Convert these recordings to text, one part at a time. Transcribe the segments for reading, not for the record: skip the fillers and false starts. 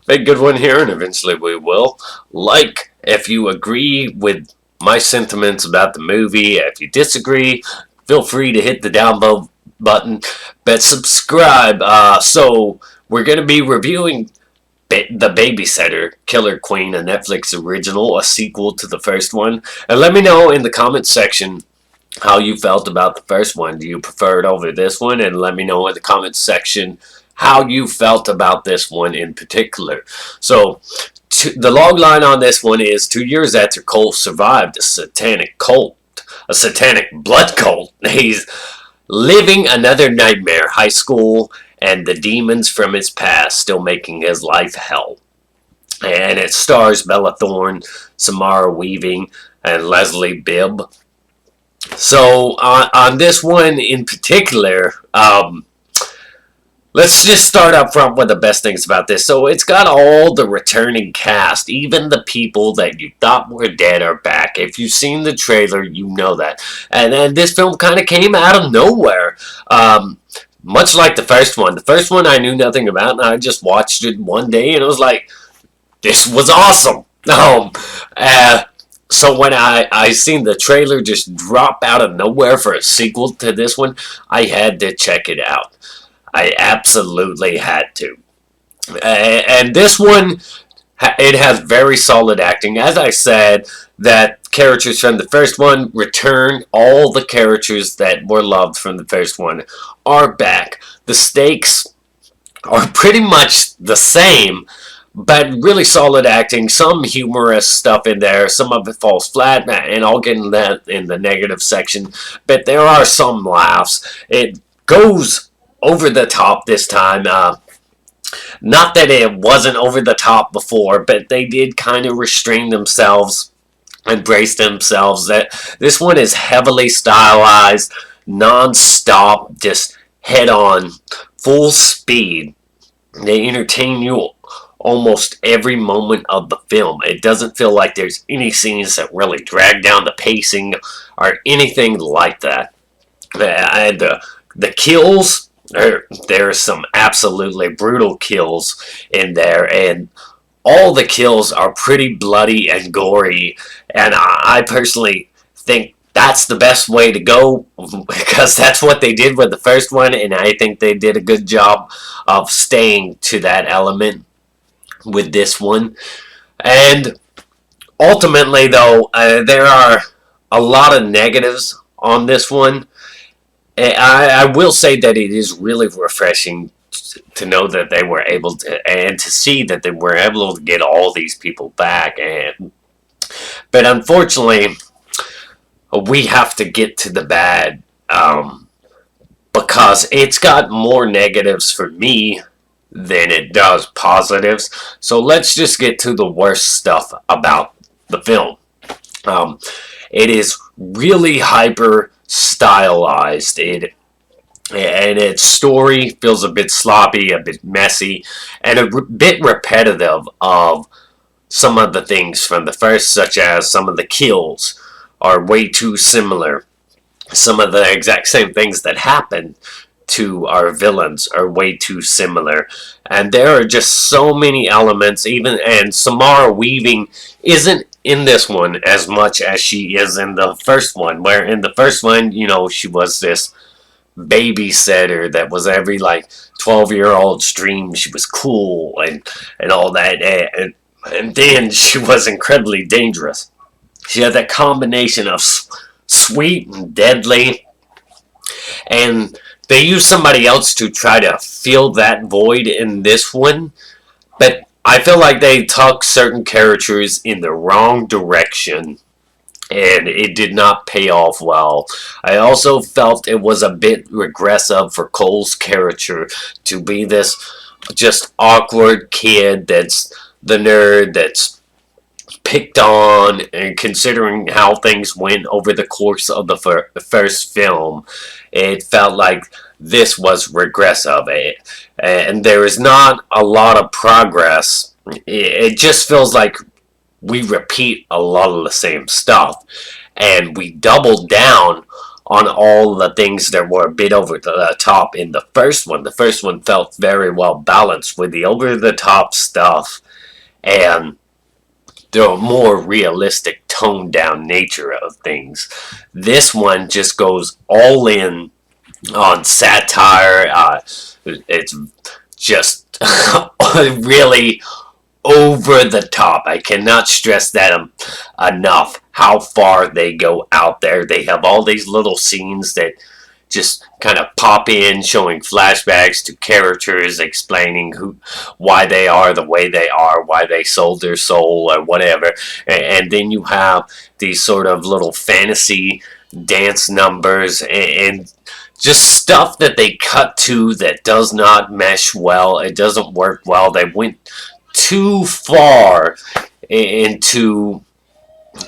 Big good one here, and eventually we will. Like if you agree with my sentiments about the movie. If you disagree, feel free to hit the download button. But subscribe. So we're going to be reviewing The Babysitter, Killer Queen, a Netflix original, a sequel to the first one. And let me know in the comments section how you felt about the first one. Do you prefer it over this one? And let me know in the comments section how you felt about this one in particular. So, the log line on this one is 2 years after Cole survived a satanic blood cult. He's living another nightmare, high school, and the demons from his past still making his life hell. And it stars Bella Thorne, Samara Weaving, and Leslie Bibb. So on this one in particular, let's just start up front with the best things about this. So it's got all the returning cast, even the people that you thought were dead are back. If you've seen the trailer, you know that. And then this film kind of came out of nowhere. Much like the first one. The first one I knew nothing about, and I just watched it one day, and it was like, this was awesome. So when I seen the trailer just drop out of nowhere for a sequel to this one, I had to check it out. I absolutely had to. And this one, it has very solid acting. As I said, that characters from the first one return. All the characters that were loved from the first one are back. The stakes are pretty much the same, but really solid acting, some humorous stuff in there, some of it falls flat, and I'll get into that in the negative section, but there are some laughs. It goes over the top this time. Not that it wasn't over the top before, but they did kind of restrain themselves and brace themselves. That this one is heavily stylized, non-stop, just head-on, full speed. They entertain you almost every moment of the film. It doesn't feel like there's any scenes that really drag down the pacing or anything like that. And the kills, there's some absolutely brutal kills in there, and all the kills are pretty bloody and gory, and I personally think that's the best way to go, because that's what they did with the first one, and I think they did a good job of staying to that element with this one. And ultimately, though, there are a lot of negatives on this one. I will say that it is really refreshing to know that they were able to, and to see that they were able to get all these people back. But unfortunately, we have to get to the bad, because it's got more negatives for me than it does positives. So let's just get to the worst stuff about the film. It is really hyper stylized. And its story feels a bit sloppy, a bit messy, and a bit repetitive of some of the things from the first, such as some of the kills are way too similar. Some of the exact same things that happen to our villains are way too similar, and there are just so many elements. And Samara Weaving isn't in this one as much as she is in the first one, where in the first one, she was this babysitter that was every 12-year-old's dream. She was cool and all that, and then she was incredibly dangerous. She had that combination of sweet and deadly, and they used somebody else to try to fill that void in this one, but I feel like they took certain characters in the wrong direction, and it did not pay off well. I also felt it was a bit regressive for Cole's character to be this just awkward kid that's the nerd that's picked on, and considering how things went over the course of the first film, it felt like this was regressive, and there is not a lot of progress. It just feels like we repeat a lot of the same stuff, and we double down on all the things that were a bit over the top in the first one. The first one felt very well balanced with the over the top stuff and the more realistic, toned down nature of things. This one just goes all in on satire. It's just really over the top. I cannot stress that enough, how far they go out there. They have all these little scenes that just kind of pop in, showing flashbacks to characters, explaining why they are the way they are, why they sold their soul or whatever. And then you have these sort of little fantasy dance numbers and just stuff that they cut to that does not mesh well. It doesn't work well. They went too far into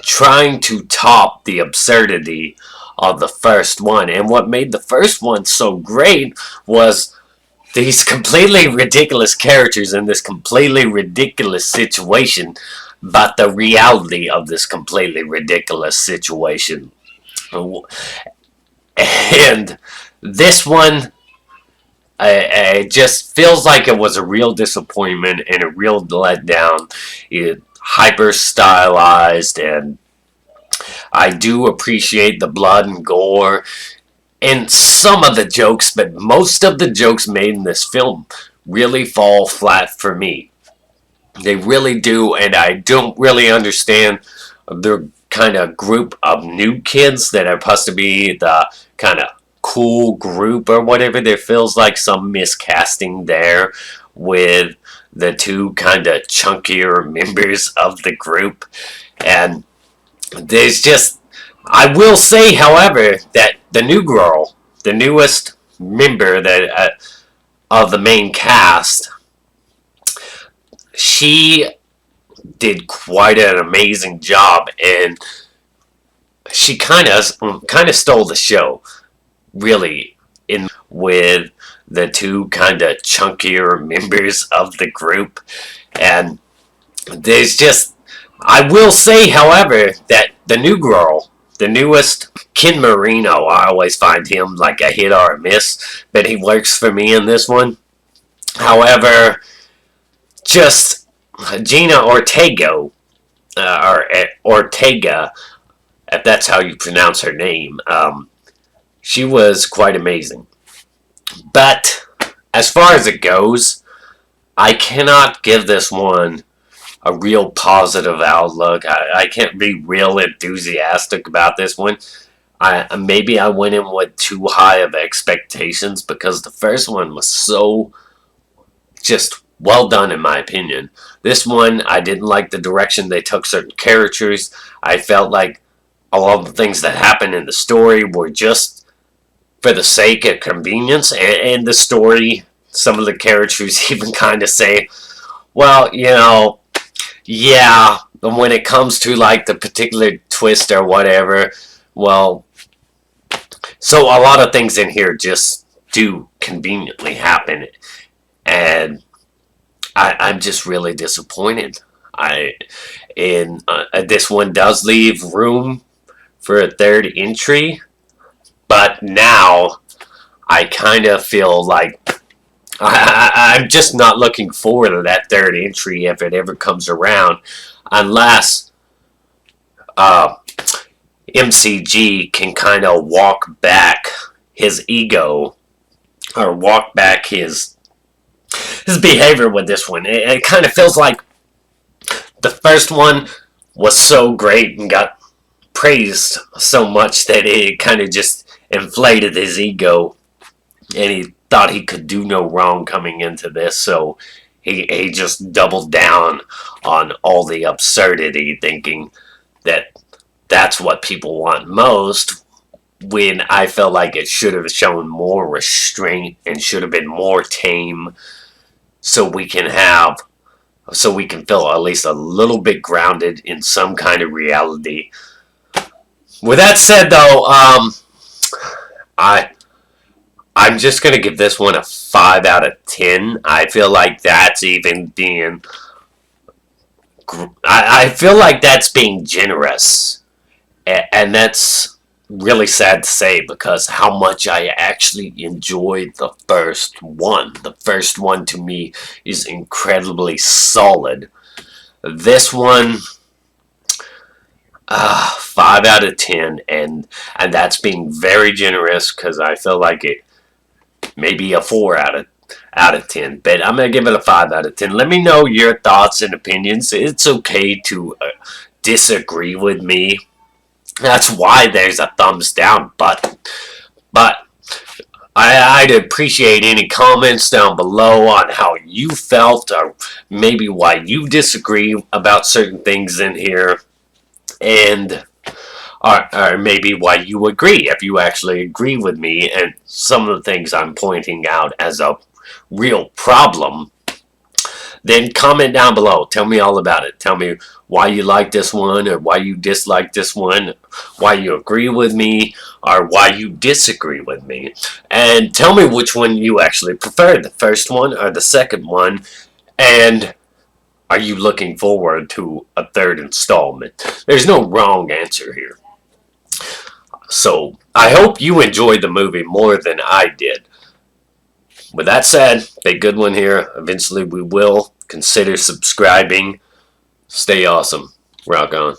trying to top the absurdity of the first one. And what made the first one so great was these completely ridiculous characters in this completely ridiculous situation, but the reality of this completely ridiculous situation. And this one, it just feels like it was a real disappointment and a real letdown. It hyper stylized, and I do appreciate the blood and gore and some of the jokes, but most of the jokes made in this film really fall flat for me. They really do, and I don't really understand the kind of group of new kids that are supposed to be the kind of cool group or whatever. There feels like some miscasting there with the two kind of chunkier members of the group. And there's just, I will say, however, that the new girl, the newest member that of the main cast, she did quite an amazing job, and she kind of stole the show, really, in with the two kind of chunkier members of the group. And there's just, I will say, however, that the new girl, the newest, Ken Marino, I always find him like a hit or a miss, but he works for me in this one. However, just Gina Ortega, or Ortega, if that's how you pronounce her name, she was quite amazing. But as far as it goes, I cannot give this one a real positive outlook. I can't be real enthusiastic about this one. Maybe I went in with too high of expectations because the first one was so just well done, in my opinion. This one, I didn't like the direction they took certain characters. I felt like a lot of the things that happened in the story were just for the sake of convenience. And the story, some of the characters even kind of say, well, you know, yeah, when it comes to like the particular twist or whatever, well, so a lot of things in here just do conveniently happen, and I'm just really disappointed. This one does leave room for a third entry, but now I kind of feel like I'm just not looking forward to that third entry if it ever comes around, unless MCG can kind of walk back his ego, or walk back his behavior with this one. It kind of feels like the first one was so great and got praised so much that it kind of just inflated his ego, and he thought he could do no wrong coming into this, so he just doubled down on all the absurdity, thinking that that's what people want most, when I felt like it should have shown more restraint and should have been more tame, so we can feel at least a little bit grounded in some kind of reality. With that said, though, I'm just going to give this one a 5 out of 10. I feel like that's even being... I feel like that's being generous. And that's really sad to say because how much I actually enjoyed the first one. The first one to me is incredibly solid. This one, 5 out of 10, and that's being very generous because I feel like it may be a 4 out of 10. But I'm gonna give it a 5 out of 10. Let me know your thoughts and opinions. It's okay to disagree with me. That's why there's a thumbs down button. But I'd appreciate any comments down below on how you felt or maybe why you disagree about certain things in here. And or maybe why you agree, if you actually agree with me and some of the things I'm pointing out as a real problem, then comment down below. Tell me all about it. Tell me why you like this one or why you dislike this one, why you agree with me or why you disagree with me. And tell me which one you actually prefer, the first one or the second one. And are you looking forward to a third installment? There's no wrong answer here. So, I hope you enjoyed the movie more than I did. With that said, Big Good One here. Eventually we will consider subscribing. Stay awesome. Rock on.